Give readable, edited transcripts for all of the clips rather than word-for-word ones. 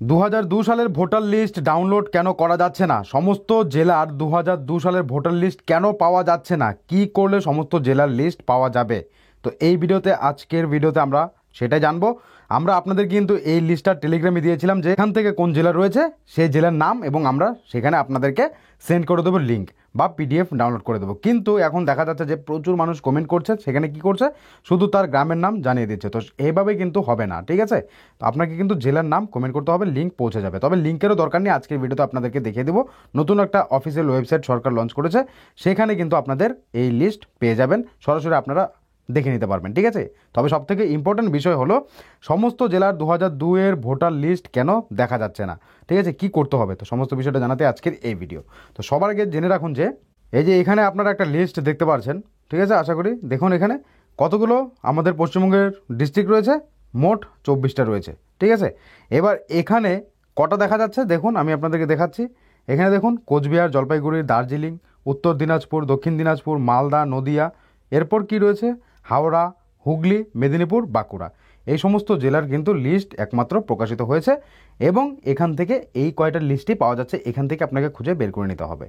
2002 সালের voter list download কেন করা যাচ্ছে না? সমস্ত জেলার 2002 সালের ভোটার লিস্ট কেন পাওয়া যাচ্ছে না? কি করলে সমস্ত জেলার লিস্ট পাওয়া যাবে? তো এই ভিডিওতে, আজকের ভিডিওতে আমরা সেটাই জানবো। আমরা আপনাদের কিন্তু এই লিস্টটা টেলিগ্রামে দিয়েছিলাম যে এখান থেকে কোন জেলা রয়েছে সেই জেলার নাম, এবং আমরা সেখানে আপনাদেরকে সেন্ড করে দেবো লিঙ্ক বা পিডিএফ ডাউনলোড করে দেবো। কিন্তু এখন দেখা যাচ্ছে যে প্রচুর মানুষ কমেন্ট করছে, সেখানে কি করছে, শুধু তার গ্রামের নাম জানিয়ে দিচ্ছে। তো এইভাবে কিন্তু হবে না, ঠিক আছে? তো আপনাকে কিন্তু জেলার নাম কমেন্ট করতে হবে, লিঙ্ক পৌঁছে যাবে। তবে লিঙ্কেরও দরকার নেই, আজকের ভিডিওতে আপনাদেরকে দেখিয়ে দেবো। নতুন একটা অফিসিয়াল ওয়েবসাইট সরকার লঞ্চ করেছে, সেখানে কিন্তু আপনাদের এই লিস্ট পেয়ে যাবেন, সরাসরি আপনারা দেখে নিতে পারবেন, ঠিক আছে? তবে সবথেকে ইম্পর্টেন্ট বিষয় হলো সমস্ত জেলার 2002 এর ভোটার লিস্ট কেন দেখা যাচ্ছে না, ঠিক আছে? কি করতে হবে, তো সমস্ত বিষয়টা জানাতে আজকের এই ভিডিও। তো সবার আগে জেনে রাখুন যে এই যে এখানে আপনারা একটা লিস্ট দেখতে পাচ্ছেন, ঠিক আছে? আশা করি দেখুন এখানে কতগুলো আমাদের পশ্চিমবঙ্গের ডিস্ট্রিক্ট রয়েছে, মোট 24টা রয়েছে, ঠিক আছে? এবার এখানে কটা দেখা যাচ্ছে দেখুন, আমি আপনাদেরকে দেখাচ্ছি। এখানে দেখুন কোচবিহার, জলপাইগুড়ি, দার্জিলিং, উত্তর দিনাজপুর, দক্ষিণ দিনাজপুর, মালদা, নদিয়া, এরপর কি রয়েছে হাওড়া, হুগলি, মেদিনীপুর, বাঁকুড়া। এই সমস্ত জেলার কিন্তু লিস্ট একমাত্র প্রকাশিত হয়েছে, এবং এখান থেকে এই কয়টার লিস্টই পাওয়া যাচ্ছে, এখান থেকে আপনাকে খুঁজে বের করে নিতে হবে।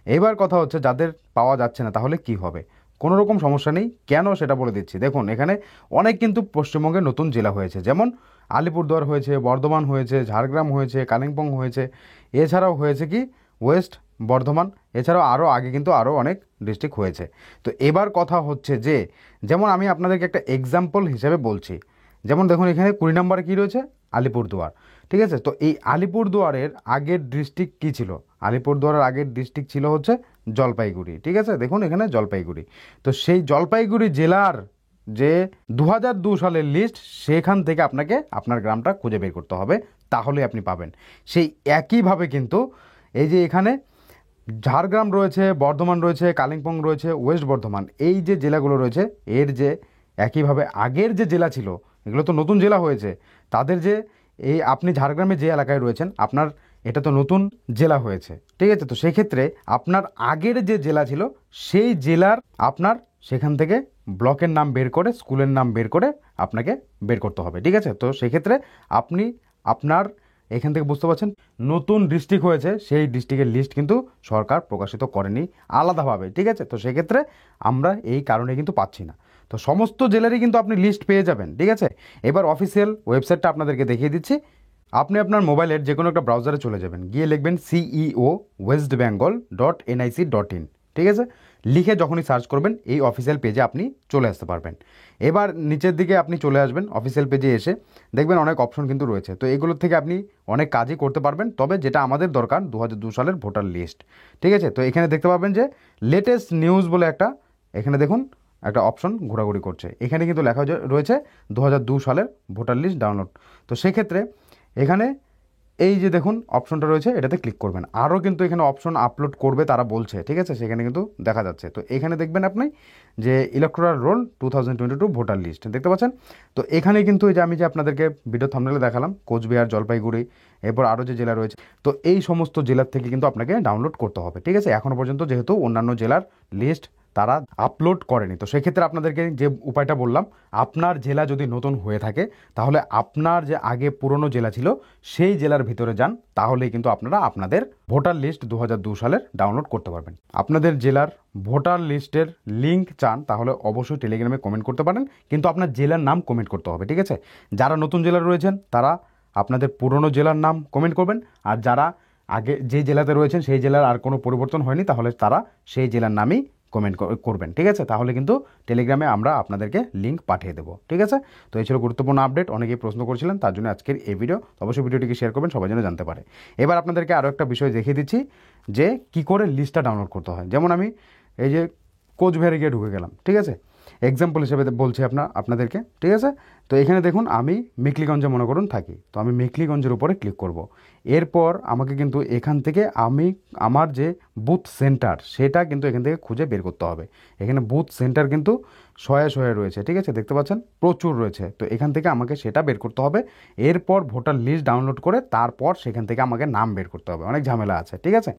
এবার কথা হচ্ছে যাদের পাওয়া যাচ্ছে না তাহলে কি হবে? কোনো রকম সমস্যা নেই, কেন সেটা বলে দিচ্ছি। দেখুন এখানে অনেক কিন্তু পশ্চিমবঙ্গে নতুন জেলা হয়েছে, যেমন আলিপুরদুয়ার হয়েছে, বর্ধমান হয়েছে, ঝাড়গ্রাম হয়েছে, কালিম্পং হয়েছে, এছাড়াও হয়েছে কি ওয়েস্ট বর্ধমান, এছাড়াও আরও আগে কিন্তু আরও অনেক ডিস্ট্রিক্ট হয়েছে। তো এবার কথা হচ্ছে যে যেমন আমি আপনাদেরকে একটা এক্সাম্পল হিসেবে বলছি, যেমন দেখুন এখানে 20 নম্বরে কী রয়েছে আলিপুরদুয়ার, ঠিক আছে? তো এই আলিপুরদুয়ারের আগের ডিস্ট্রিক্ট কী ছিল? আলিপুরদুয়ারের আগের ডিস্ট্রিক্ট ছিল হচ্ছে জলপাইগুড়ি, ঠিক আছে? দেখুন এখানে জলপাইগুড়ি। তো সেই জলপাইগুড়ি জেলার যে 2002 সালের লিস্ট, সেখান থেকে আপনাকে আপনার গ্রামটা খুঁজে বের করতে হবে, তাহলে আপনি পাবেন। সেই একইভাবে কিন্তু এই যে এখানে ঝাড়গ্রাম রয়েছে, বর্ধমান রয়েছে, কালিম্পং রয়েছে, ওয়েস্ট বর্ধমান, এই যে জেলাগুলো রয়েছে, এর যে একইভাবে আগের যে জেলা ছিল, এগুলো তো নতুন জেলা হয়েছে, তাদের যে এই আপনি ঝাড়গ্রামে যে এলাকায় রয়েছেন, আপনার এটা তো নতুন জেলা হয়েছে, ঠিক আছে? তো সেই ক্ষেত্রে আপনার আগের যে জেলা ছিল সেই জেলার আপনার সেখান থেকে ব্লকের নাম বের করে, স্কুলের নাম বের করে আপনাকে বের করতে হবে, ঠিক আছে? তো সেক্ষেত্রে আপনি আপনার এখান থেকে বুঝতে পারছেন নতুন ডিস্ট্রিক্ট হয়েছে, সেই ডিস্ট্রিক্টের লিস্ট কিন্তু সরকার প্রকাশিত করেনি আলাদাভাবে, ঠিক আছে? তো সেক্ষেত্রে আমরা এই কারণে কিন্তু পাচ্ছি না। তো সমস্ত জেলারই কিন্তু আপনি লিস্ট পেয়ে যাবেন, ঠিক আছে? এবার অফিসিয়াল ওয়েবসাইটটা আপনাদেরকে দেখিয়ে দিচ্ছি। আপনি আপনার মোবাইলের যে কোনো একটা ব্রাউজারে চলে যাবেন, গিয়ে লিখবেন CEO westbengal.nic.in, ঠিক আছে? লিখে যখনই সার্চ করবেন এই অফিসিয়াল পেজে আপনি চলে আসতে পারবেন। এবার নিচের দিকে আপনি চলে আসবেন, অফিসিয়াল পেজে এসে দেখবেন অনেক অপশন কিন্তু রয়েছে। তো এগুলোর থেকে আপনি অনেক কাজই করতে পারবেন, তবে যেটা আমাদের দরকার 2002 সালের ভোটার লিস্ট, ঠিক আছে? তো এখানে দেখতে পাবেন যে লেটেস্ট নিউজ বলে একটা, এখানে দেখুন একটা অপশন ঘোরাঘুরি করছে, এখানে কিন্তু লেখা রয়েছে 2002 সালের ভোটার লিস্ট ডাউনলোড। তো সেক্ষেত্রে এখানে এই যে দেখুন অপশনটা রয়েছে, এটাতে ক্লিক করবেন। আরও কিন্তু এখানে অপশন আপলোড করবে তারা বলছে, ঠিক আছে? সেখানে কিন্তু দেখা যাচ্ছে। তো এখানে দেখবেন আপনি যে ইলেকটোরাল রোল 2022 ভোটার লিস্ট দেখতে পাচ্ছেন। তো এখানে কিন্তু এই যে আমি যে আপনাদেরকে ভিডিও থাম্বনেলে দেখালাম, কোচবিহার, জলপাইগুড়ি, এরপর আরও যে জেলা রয়েছে, তো এই সমস্ত জেলার থেকে কিন্তু আপনাকে ডাউনলোড করতে হবে, ঠিক আছে? এখনও পর্যন্ত যেহেতু অন্যান্য জেলার লিস্ট তারা আপলোড করেনি, তো সেক্ষেত্রে আপনাদেরকে যে উপায়টা বললাম, আপনার জেলা যদি নতুন হয়ে থাকে তাহলে আপনার যে আগে পুরনো জেলা ছিল সেই জেলার ভিতরে যান, তাহলেই কিন্তু আপনারা আপনাদের ভোটার লিস্ট 2002 সালের ডাউনলোড করতে পারবেন। আপনাদের জেলার ভোটার লিস্টের লিঙ্ক চান তাহলে অবশ্যই টেলিগ্রামে কমেন্ট করতে পারেন, কিন্তু আপনার জেলার নাম কমেন্ট করতে হবে, ঠিক আছে? যারা নতুন জেলার রয়েছেন তারা আপনাদের পুরনো জেলার নাম কমেন্ট করবেন, আর যারা আগে যে জেলাতে রয়েছেন সেই জেলার আর কোনো পরিবর্তন হয়নি তাহলে তারা সেই জেলার নামই কমেন্ট করবেন, ঠিক আছে? তাহলে কিন্তু টেলিগ্রামে আমরা আপনাদেরকে লিঙ্ক পাঠিয়ে দেবো, ঠিক আছে? তো এই ছিল গুরুত্বপূর্ণ আপডেট, অনেকেই প্রশ্ন করছিলেন, তার জন্য আজকের এই ভিডিও। অবশ্যই ভিডিওটিকে শেয়ার করবেন, সবাই যেন জানতে পারে। এবার আপনাদেরকে আরও একটা বিষয় দেখিয়ে দিচ্ছি যে কি করে লিস্টটা ডাউনলোড করতে হয়। যেমন আমি এই যে কোচবিহারে গিয়ে ঢুকে গেলাম, ঠিক আছে? এক্সাম্পল হিসেবে বলছি আপনাদেরকে, ঠিক আছে? তো এখানে দেখুন আমি মেখলিগঞ্জে মনে করুন থাকি, তো আমি মেখলিগঞ্জের উপরে ক্লিক করব। এরপর আমাকে কিন্তু এখান থেকে আমার যে বুথ সেন্টার সেটা কিন্তু এখান থেকে খুঁজে বের করতে হবে। এখানে বুথ সেন্টার কিন্তু শয়ে শয়ে রয়েছে, ঠিক আছে? দেখতে পাচ্ছেন প্রচুর রয়েছে। তো এখান থেকে আমাকে সেটা বের করতে হবে। এরপর ভোটার লিস্ট ডাউনলোড করে তারপর সেখান থেকে আমাকে নাম বের করতে হবে, অনেক ঝামেলা আছে, ঠিক আছে?